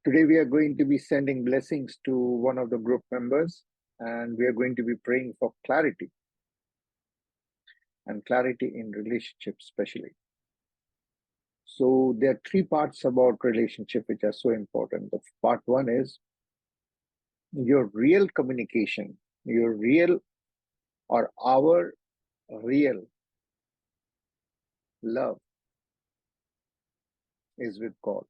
Today we are going to be sending blessings to one of the group members, and we are going to be praying for clarity, and clarity in relationships especially. So there are three parts about relationship which are so important. The part one is your real communication, your real or our real love is with God.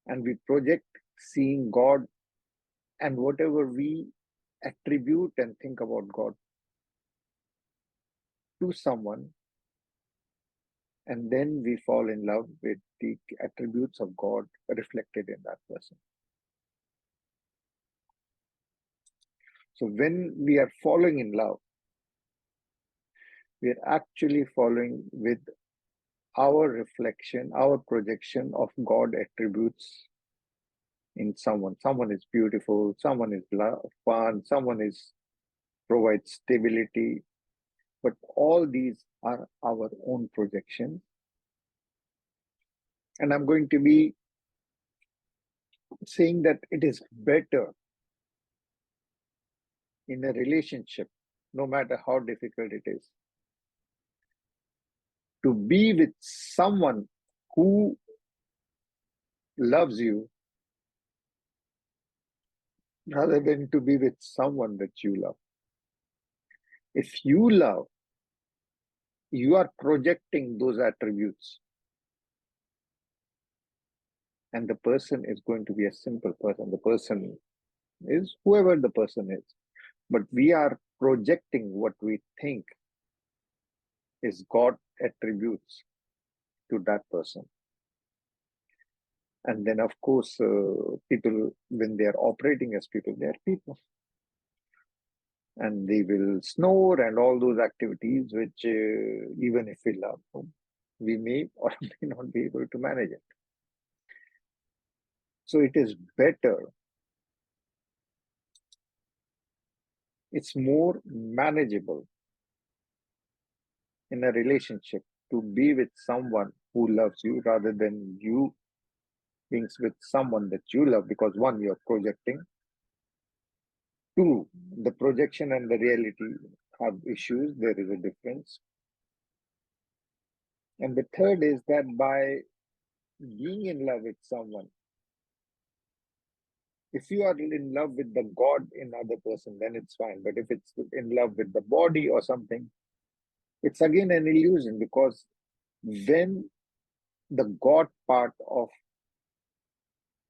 And we project seeing God and whatever we attribute and think about God to someone, and then we fall in love with the attributes of God reflected in that person. So when we are falling in love, we are actually following with our reflection, our projection of God attributes in someone. Someone is beautiful, someone is fun, someone is provides stability, but all these are our own projections. And I'm going to be saying that it is better in a relationship, no matter how difficult it is, to be with someone who loves you rather than to be with someone that you love. If you love, you are projecting those attributes. And the person is going to be a simple person. The person is whoever the person is. But we are projecting what we think is God attributes to that person. And then, of course, people, when they are operating as people, they are people. And they will snore and all those activities, which even if we love them, we may or may not be able to manage it. So it is better, it's more manageable in a relationship to be with someone who loves you rather than you being with someone that you love, because one, you're projecting. Two, the projection and the reality have issues. There is a difference. And the third is that by being in love with someone, if you are in love with the God in other person, then it's fine. But if it's in love with the body or something, it's again an illusion, because when the God part of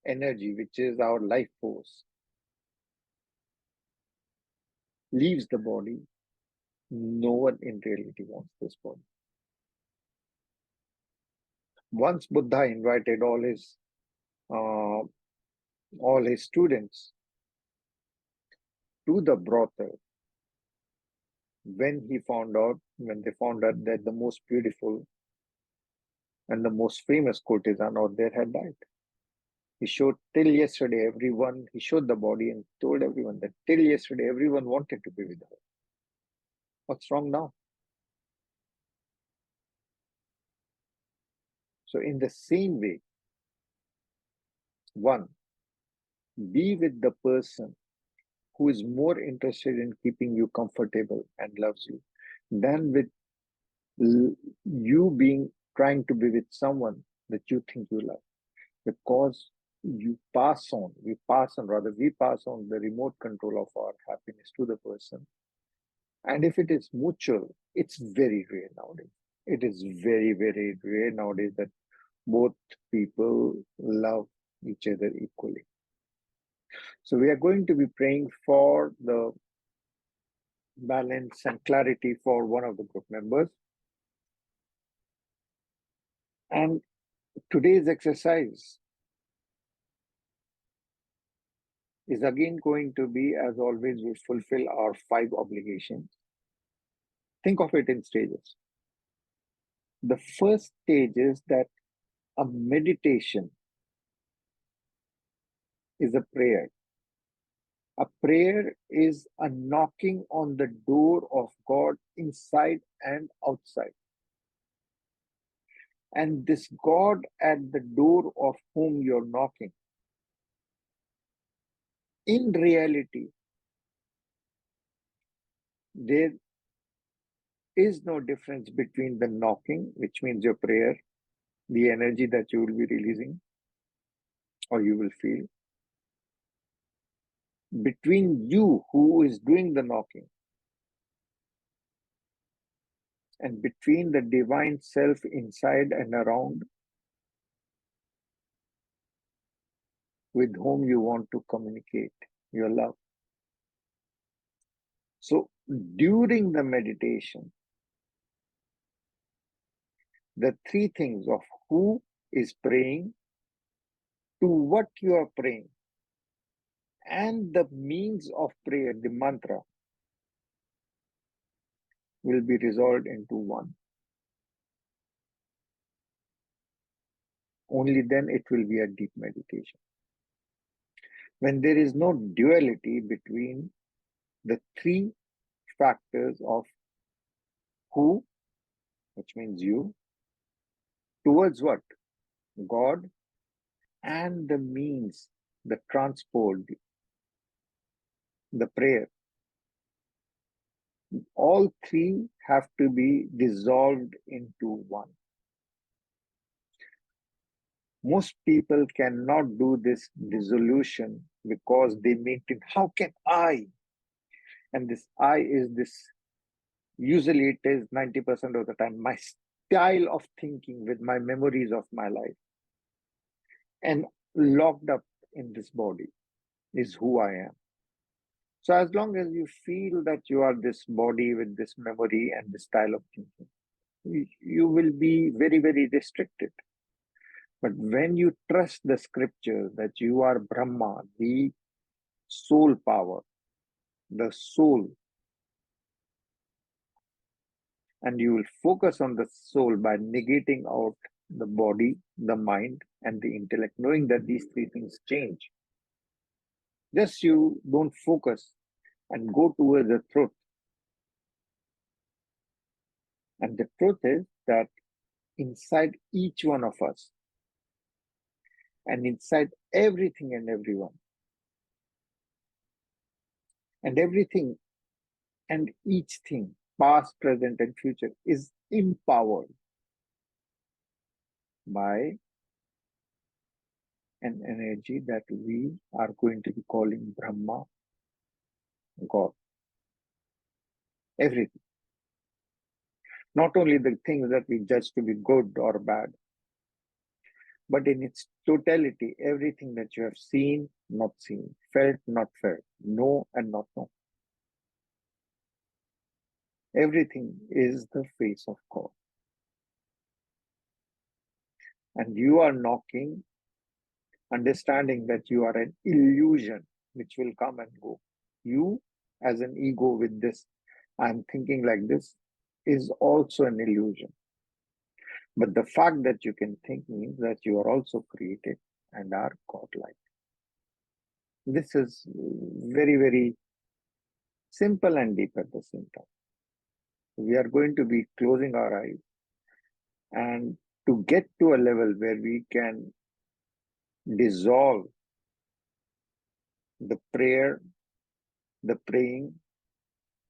energy, which is our life force, leaves the body, no one in reality wants this body. Once Buddha invited all his students to the brothel, when they found out that the most beautiful and the most famous courtesan out there had died. He showed till yesterday he showed the body and told everyone that till yesterday everyone wanted to be with her. What's wrong now? So in the same way, one, be with the person who is more interested in keeping you comfortable and loves you than with you trying to be with someone that you think you love. Because we pass on the remote control of our happiness to the person. And if it is mutual, it's very rare nowadays. It is very, very rare nowadays that both people love each other equally. So we are going to be praying for the balance and clarity for one of the group members. And today's exercise is again going to be, as always, we fulfill our 5 obligations. Think of it in stages. The first stage is that a meditation is a prayer. A prayer is a knocking on the door of God inside and outside. And this God at the door of whom you're knocking in reality, there is no difference between the knocking, which means your prayer, the energy that you will be releasing or you will feel, between you who is doing the knocking and between the divine self inside and around with whom you want to communicate your love. So during the meditation, the three things of who is praying, to what you are praying, and the means of prayer, the mantra, will be resolved into one. Only then it will be a deep meditation. When there is no duality between the three factors of who, which means you, towards what? God, and the means, the transport, the prayer. All three have to be dissolved into one. Most people cannot do this dissolution because they maintain, how can I? And this I is this, usually it is 90% of the time, my style of thinking with my memories of my life. And locked up in this body is who I am. So as long as you feel that you are this body with this memory and this style of thinking, you will be very, very restricted. But when you trust the scripture that you are Brahma, the soul power, the soul, and you will focus on the soul by negating out the body, the mind, and the intellect, knowing that these three things change. Just you don't focus and go towards the truth. And the truth is that inside each one of us, and inside everything and everyone, and everything and each thing, past, present, and future, is empowered by an energy that we are going to be calling Brahma, God. Everything. Not only the things that we judge to be good or bad, but in its totality, everything that you have seen, not seen, felt, not felt, know and not know. Everything is the face of God. And you are knocking, understanding that you are an illusion which will come and go. You, as an ego with this, I'm thinking like this, is also an illusion. But the fact that you can think means that you are also created and are godlike. This is very, very simple and deep at the same time. We are going to be closing our eyes, and to get to a level where we can dissolve the prayer, the praying,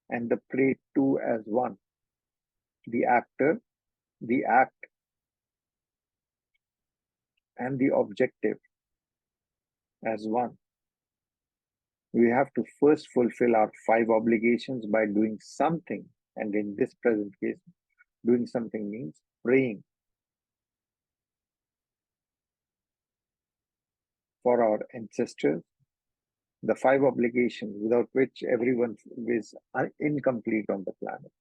and the prayed to as one. The actor, the act, and the objective as one. We have to first fulfill our 5 obligations by doing something. And in this present case, doing something means praying for our ancestors, the 5 obligations without which everyone is incomplete on the planet.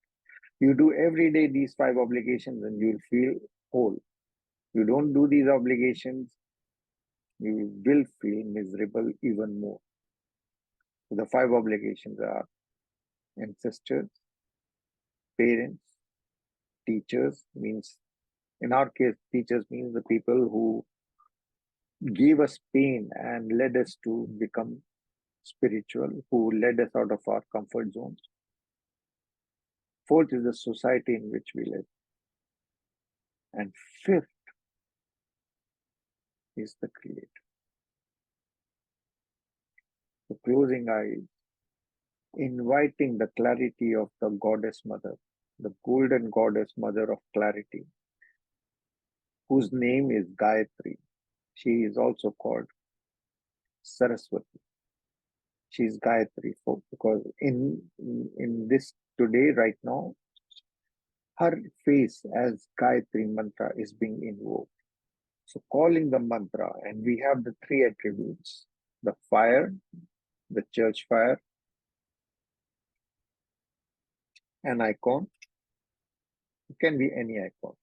You do every day these 5 obligations and you'll feel whole. You don't do these obligations, you will feel miserable even more. So the 5 obligations are ancestors, parents, teachers, means in our case, teachers means the people who gave us pain and led us to become spiritual, who led us out of our comfort zones. 4th is the society in which we live. And 5th is the Creator. So closing eyes, inviting the clarity of the goddess mother, the golden goddess mother of clarity, whose name is Gayatri. She is also called Saraswati. She is Gayatri because in this today, right now, her face as Gayatri mantra is being invoked. So calling the mantra, and we have the three attributes: the fire, the church fire, an icon, it can be any icon,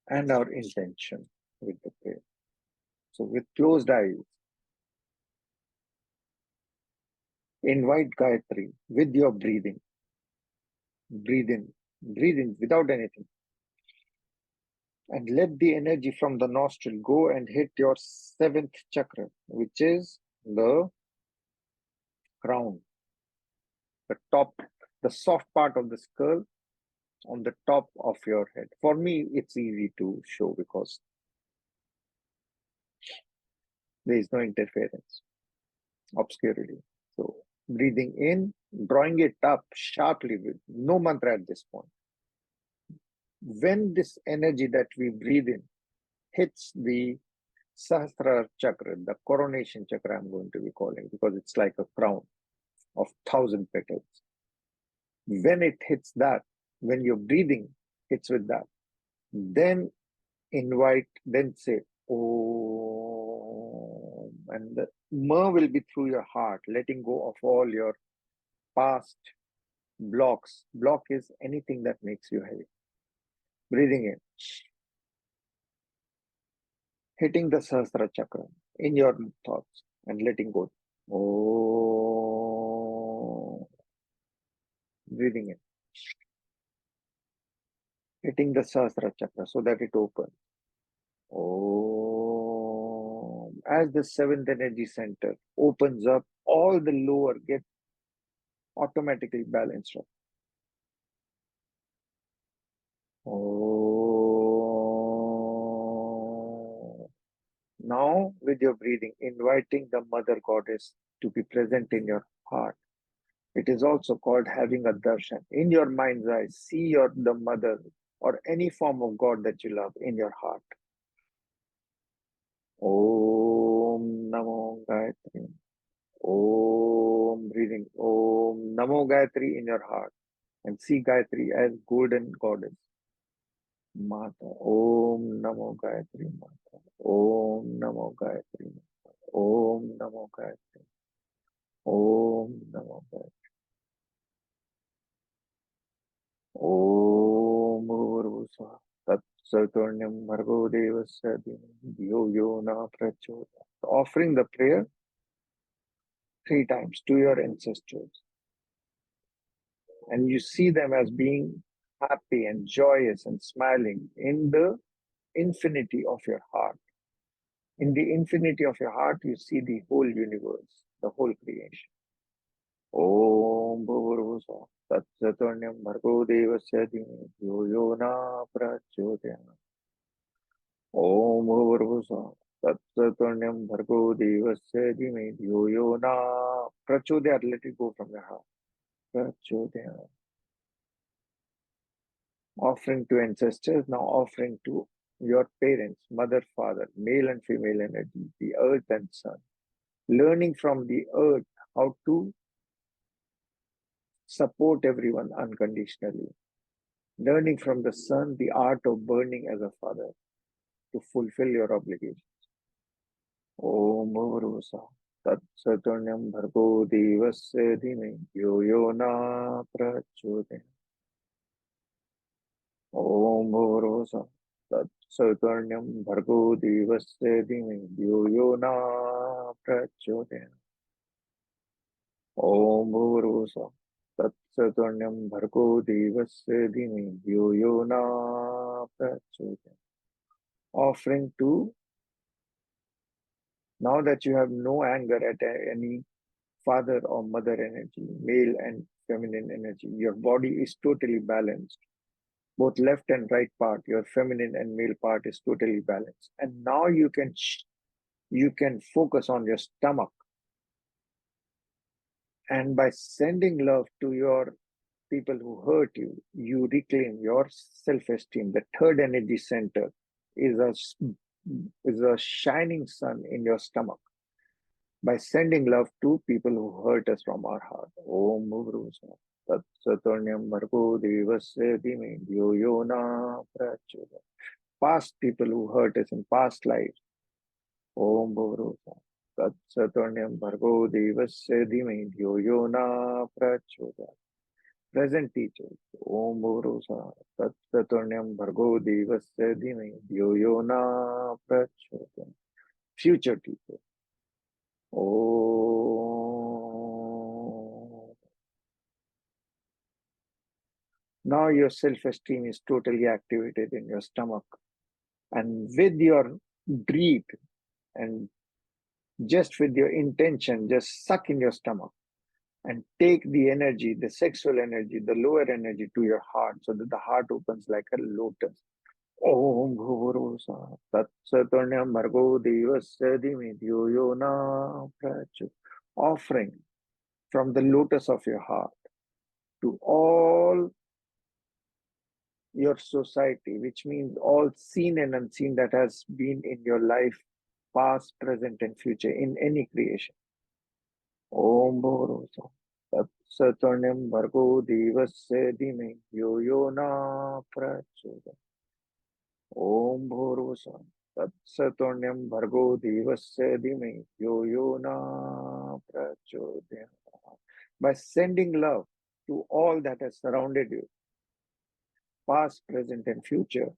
and our intention with the prayer. So with closed eyes, invite Gayatri with your breathing. Breathe in without anything. And let the energy from the nostril go and hit your seventh chakra, which is the crown, the top, the soft part of the skull on the top of your head. For me, it's easy to show because there is no interference, obscurity. So breathing in, drawing it up sharply with no mantra at this point. When this energy that we breathe in hits the Sahasrara chakra, the coronation chakra, I'm going to be calling, because it's like a crown of 1,000 petals. When it hits that, when your breathing hits with that, then say, oh, and the ma will be through your heart, letting go of all your past blocks. Block is anything that makes you heavy. Breathing in, hitting the Sahasrara chakra in your thoughts and letting go. Oh, breathing in, hitting the Sahasrara chakra so that it opens. Oh, as the seventh energy center opens up, all the lower get automatically balanced up. Oh. Now, with your breathing, inviting the Mother Goddess to be present in your heart. It is also called having a darshan. In your mind's eye, see the Mother or any form of God that you love in your heart. Om Namo Gayatri. Om, breathing. Om Namo Gayatri in your heart. And see Gayatri as golden goddess. Mata. Om Namo Gayatri Mata. Om Namo Gayatri Mata. Om Namo Gayatri. Om Namo Gayatri. Om Bhurvusva Tat Saturnyam Bhargo Devasya Yo Yo Na Prachodya. Offering the prayer 3 times to your ancestors. And you see them as being happy and joyous and smiling in the infinity of your heart. In the infinity of your heart, you see the whole universe, the whole creation. Om Bhurvusva Tat Saturnyam Bhargo Devasya Yo Yo Na Prachodya. Om Bhurvusva Tat Saturnyam Bhargo Devasya Yo Yo Na Prachodya. Let it go from your heart. Prachodya. Offering to ancestors, now offering to your parents, mother, father, male and female energy, the earth and sun. Learning from the earth how to support everyone unconditionally. Learning from the sun the art of burning as a father to fulfill your obligations. Om Bhurvusva Tat Saturnyam Bhargo Devasya Dhime Yo Yo Na Prachodya. Om Bhurvusva Tat Saturnyam Bhargo Devasya Dhime Yo Yo Na Prachodya. Om Bhurvusva Tat Saturnyam Bhargo Devasya Dhime Yo Yo Na Prachodya. Offering to, now that you have no anger at any father or mother energy, male and feminine energy, your body is totally balanced. Both left and right part, your feminine and male part is totally balanced. And now you can you can focus on your stomach. And by sending love to your people who hurt you, you reclaim your self-esteem. The third energy center is a shining sun in your stomach. By sending love to people who hurt us from our heart. Om Bhuvrusa Tat Saturnyam Bhargo Devasya Dhime Dhyo Yo Na Prachodaya. Past people who hurt us in past lives. Om Bhuvrusa Tat Saturnyam Bhargo Devasya Dhime Dhyo Yo Na Prachodaya. Present teachers. Om Bhuvrusa Tat Saturnyam Bhargo Devasya Dhime Dhyo Yo Na Prachodaya. Future teachers. Oh, now your self-esteem is totally activated in your stomach. And with your breathe and just with your intention, just suck in your stomach and take the energy, the sexual energy, the lower energy to your heart so that the heart opens like a lotus. Om Bhurusa Tat Saturnyam Bhargo Devasya Dhime Dhyo Yo Na Prachodaya. Offering from the lotus of your heart to all your society, which means all seen and unseen that has been in your life, past, present, and future, in any creation. Om Bhorosa Tat Saturnyam Bhargo Devasya Dhime Yo Yo Na Prachodaya. Om Bhorosa Tat Saturnyam Bhargo Devasya Dhime Yo Yo Na Prachodaya. By sending love to all that has surrounded you, past, present, and future,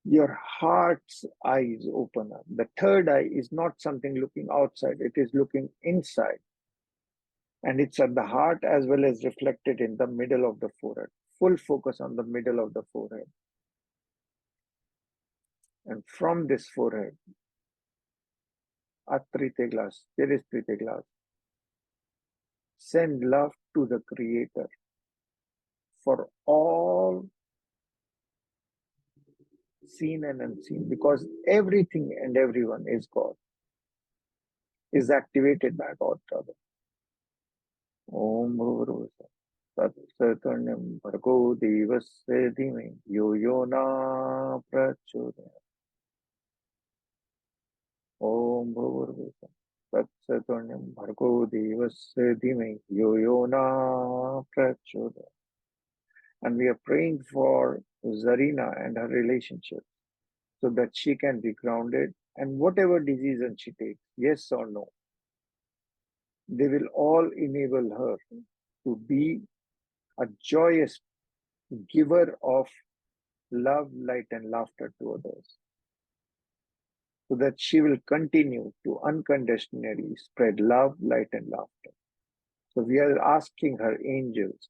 your heart's eyes open up. The third eye is not something looking outside, it is looking inside. And it's at the heart as well as reflected in the middle of the forehead. Full focus on the middle of the forehead. And from this forehead, Atrite glass, there is Trite glass. Send love to the Creator for all seen and unseen, because everything and everyone is God, is activated by God. Om Bhurvusa Tat Saturnyam Bhargo Devasya Dhime Yo Yo Na Prachodaya. Om Bhurvusa Tat Saturnyam Bhargo Devasya Dhime Yo Yo Na Prachodaya. And we are praying for Zarina and her relationship so that she can be grounded, and whatever decision she takes, yes or no, they will all enable her to be a joyous giver of love, light, and laughter to others, so that she will continue to unconditionally spread love, light, and laughter. So we are asking her angels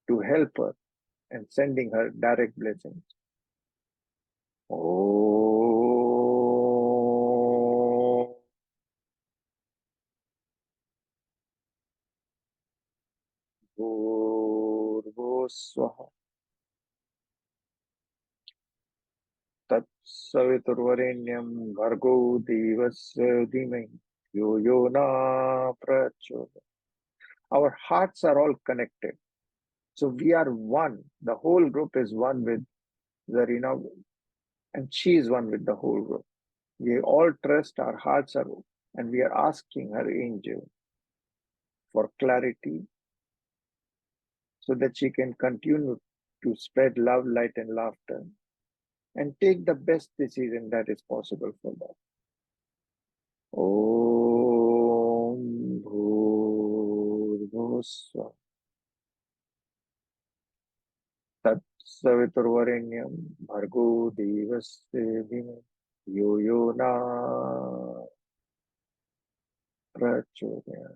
to help her and sending her direct blessings. Oh, Bhurvosvaha Tat Saviturvarenyam Bhargo Devasya Dhimahi Yo Yo Na Prachodaya. Our hearts are all connected. So we are one. The whole group is one with Zarina, and she is one with the whole group. We all trust, our hearts are open, and we are asking her angel for clarity so that she can continue to spread love, light, and laughter and take the best decision that is possible for them. Om Bhurvosvaha Tat Saviturvarenyam Bhargo Devasya Dhimahi Yo Yo Na Prachodaya.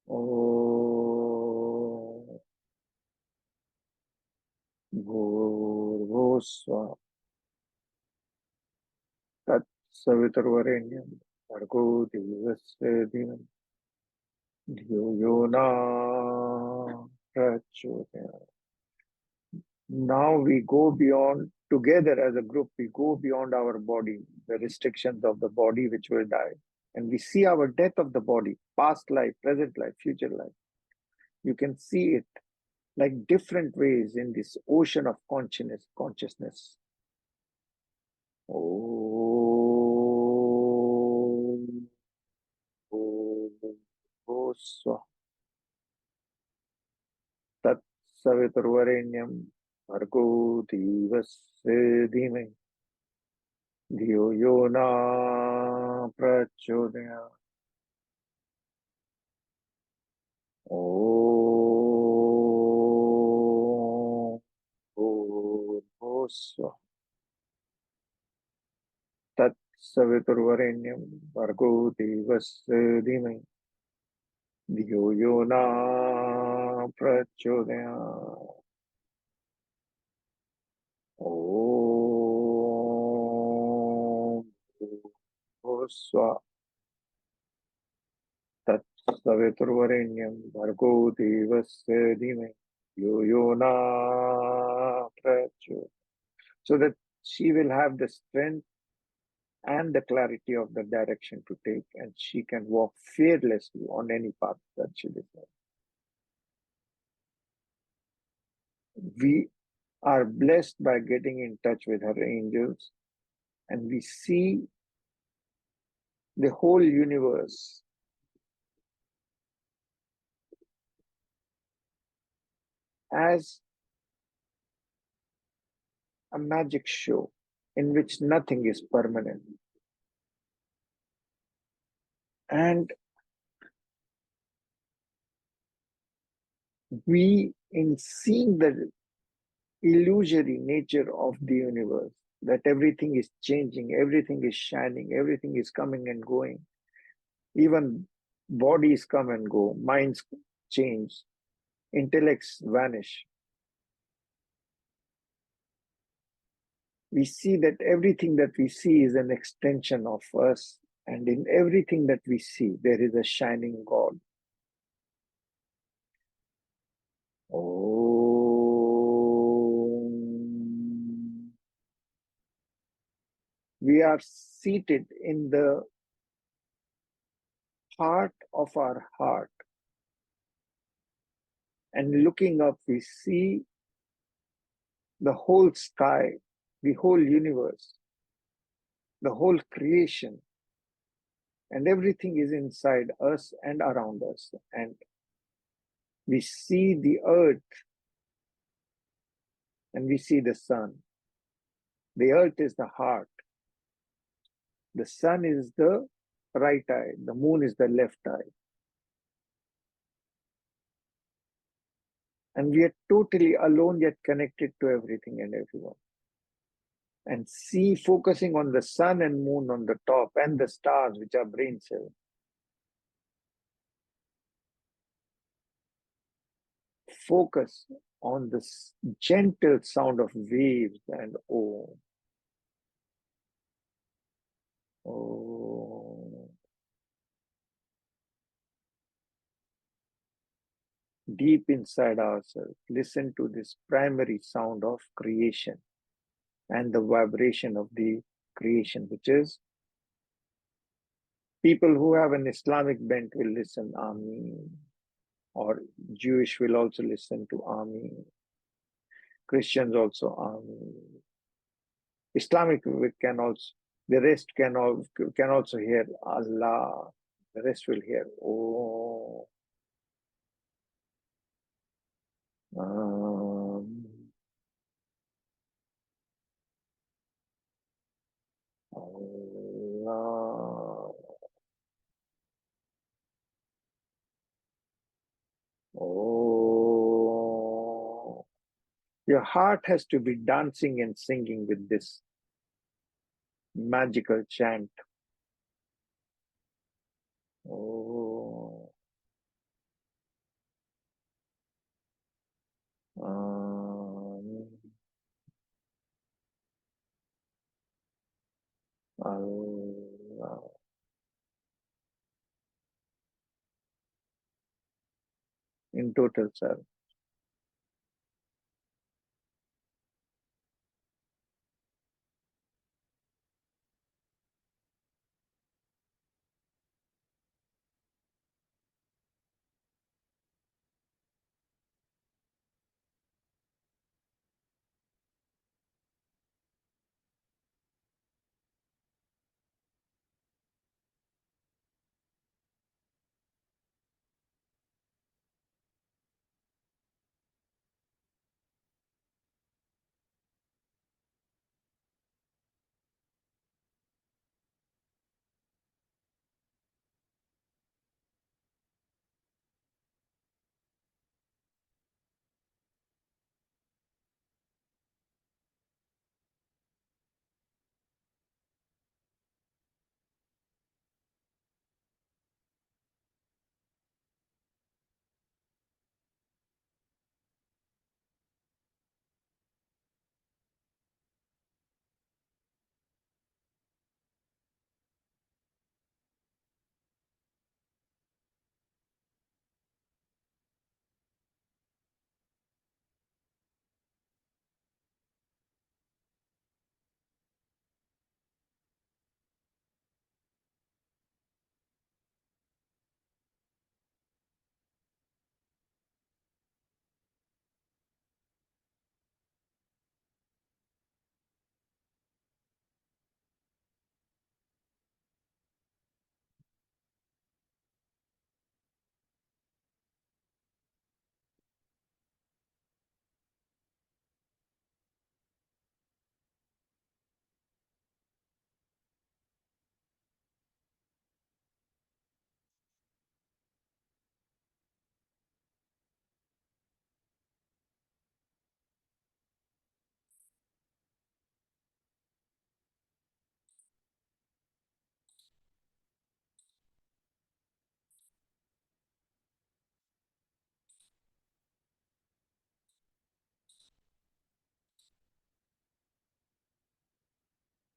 Om Bhurvosvaha Tat Saviturvarenyam Bhargo Devasya Dhimahi Yo Yo Na Prachodaya. Now we go beyond, together as a group, we go beyond our body, the restrictions of the body which will die. And we see our death of the body, past life, present life, future life. You can see it like different ways in this ocean of consciousness. Om. Om. Swa. Tat Saviturvarenyam Bhargo Devasya Dhimai Dhiyo Yo Na Prachodaya. Om. Bhusva. Tat Saviturvarenyam Bhargo Devasya Dhimai Dhiyo Yo Na Prachodaya. Om. Bhusva. Tat Saviturvarenyam Bhargo Devasya Dhimai Yo Yo Na Prachodaya. So that she will have the strength and the clarity of the direction to take, and she can walk fearlessly on any path that she decides. We are blessed by getting in touch with her angels, and we see the whole universe as a magic show in which nothing is permanent. And we, in seeing the illusory nature of the universe, that everything is changing, everything is shining, everything is coming and going, even bodies come and go, minds change, intellects vanish. We see that everything that we see is an extension of us, and in everything that we see, there is a shining God. Om. We are seated in the heart of our heart, and looking up, we see the whole sky, the whole universe, the whole creation, and everything is inside us and around us. And we see the earth and we see the sun. The earth is the heart. The sun is the right eye. The moon is the left eye. And we are totally alone yet connected to everything and everyone. And see, focusing on the sun and moon on the top and the stars, which are brain cells. Focus on this gentle sound of waves and Om. Om. Deep inside ourselves, listen to this primary sound of creation and the vibration of the creation, which is, people who have an Islamic bent will listen Ameen, or Jewish will also listen to Ameen, Christians also Ameen, Islamic can also, the rest can also hear Allah, the rest will hear Oh. Allah. Oh. Your heart has to be dancing and singing with this magical chant. Oh. Allah. In total self.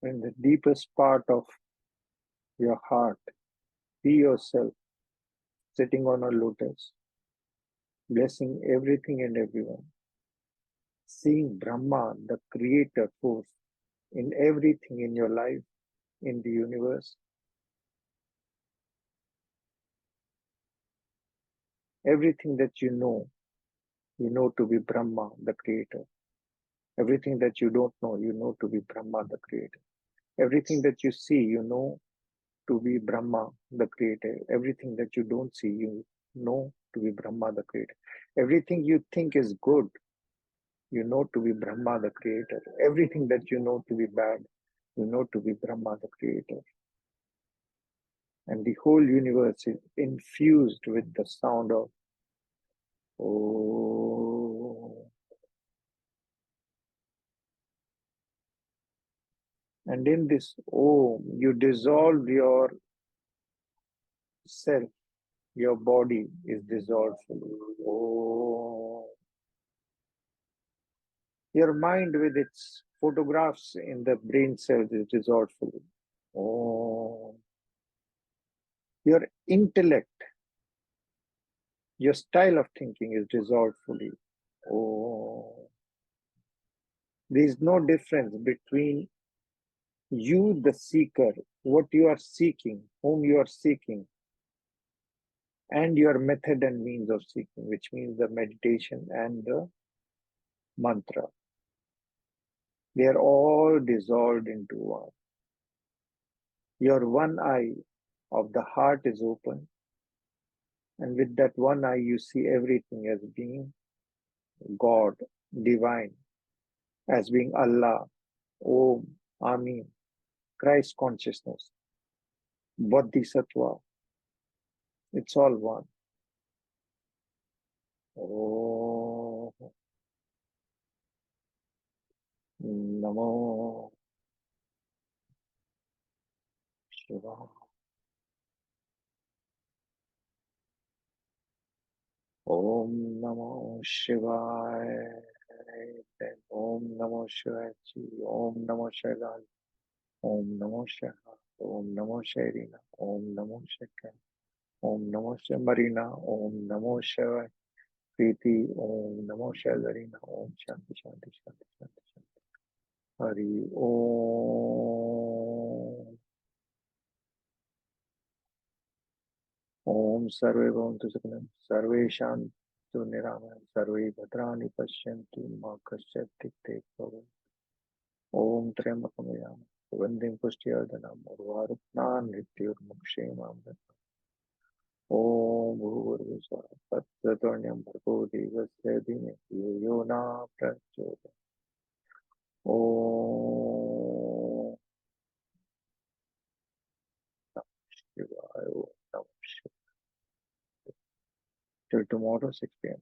In the deepest part of your heart, see yourself sitting on a lotus, blessing everything and everyone, seeing Brahma, the creator force, in everything in your life, in the universe. Everything that you know to be Brahma, the creator. Everything that you don't know, you know to be Brahma, the creator. Everything that you see, you know to be Brahma, the creator. Everything that you don't see, you know to be Brahma, the creator. Everything you think is good, you know to be Brahma, the creator. Everything that you know to be bad, you know to be Brahma, the creator. And the whole universe is infused with the sound of Oh. And in this Om, you dissolve your self, your body is dissolved fully. Oh. Your mind with its photographs in the brain cells is dissolved fully. Oh. Your intellect, your style of thinking is dissolved fully. Oh. There is no difference between you, the seeker, what you are seeking, whom you are seeking, and your method and means of seeking, which means the meditation and the mantra. They are all dissolved into one. Your one eye of the heart is open, and with that one eye, you see everything as being God, divine, as being Allah, Om, Amin, Christ consciousness, Bodhisattva. It's all one. Oh, Namo Shivaya. Om Namo Shivaya. Om Namo Shivaya. Om Namo Shivaya. Om Namo Shivaya. Om Namo Shirina. Om Namo Shivaya. Om Namo Marina. Om Namo Shivaya. Preeti. Om Namo Shivaya. Om Shanti Shanti Shanti Shanti Shanti. Hari Om. Om Sarve Bhavantu Sukham. Sarve Shantu Niraman. Sarve Bhadrani Pashyantu. Ma Kasyat Tikte Bhavan. Om Trembakam Yam. Vandim Pushtiyardhanam. Urvarupnan Nityurmukshemam. Om Bhurvisa Tattvatornyam Bhargo Devasya Dhime Yo Na Prachodaya. Om Shivaya. Om Namah Shivaya. Till tomorrow 6 p.m.